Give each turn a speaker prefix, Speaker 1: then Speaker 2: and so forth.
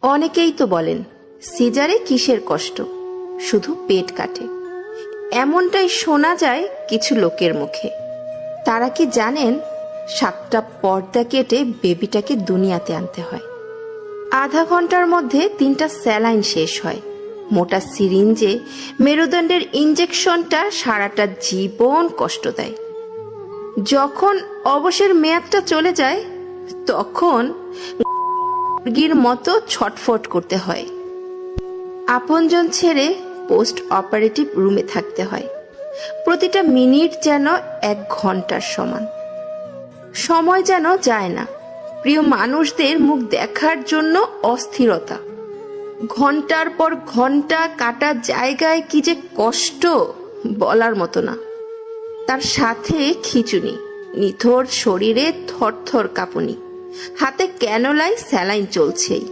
Speaker 1: অনেকেই তো বলেন সিজারে কিসের কষ্ট, শুধু পেট কাটে। এমনটাই শোনা যায় কিছু লোকের মুখে। তারা কি জানেন 7টা পর্দা কেটে বেবিটাকে দুনিয়াতে আনতে হয়। আধা ঘন্টার মধ্যে 3টা স্যালাইন শেষ হয়। মোটা সিরিঞ্জে মেরুদণ্ডের ইঞ্জেকশনটা সারাটা জীবন কষ্ট দেয়। যখন অবসর মেয়াদটা চলে যায় তখন মুরগির মতো ছটফট করতে হয়। আপনজন ছেড়ে পোস্ট অপারেটিভ রুমে থাকতে হয়। প্রতিটা মিনিট যেন 1 ঘন্টার সমান। সময় যেন যায় না। প্রিয় মানুষদের মুখ দেখার জন্য অস্থিরতা। ঘন্টার পর ঘন্টা কাটা জায়গায় কি যে কষ্ট বলার মতো না। তার সাথে খিঁচুনি, নিথর শরীরে থরথর কাঁপুনি, হাতে ক্যানোলায় স্যালাইন চলছেই।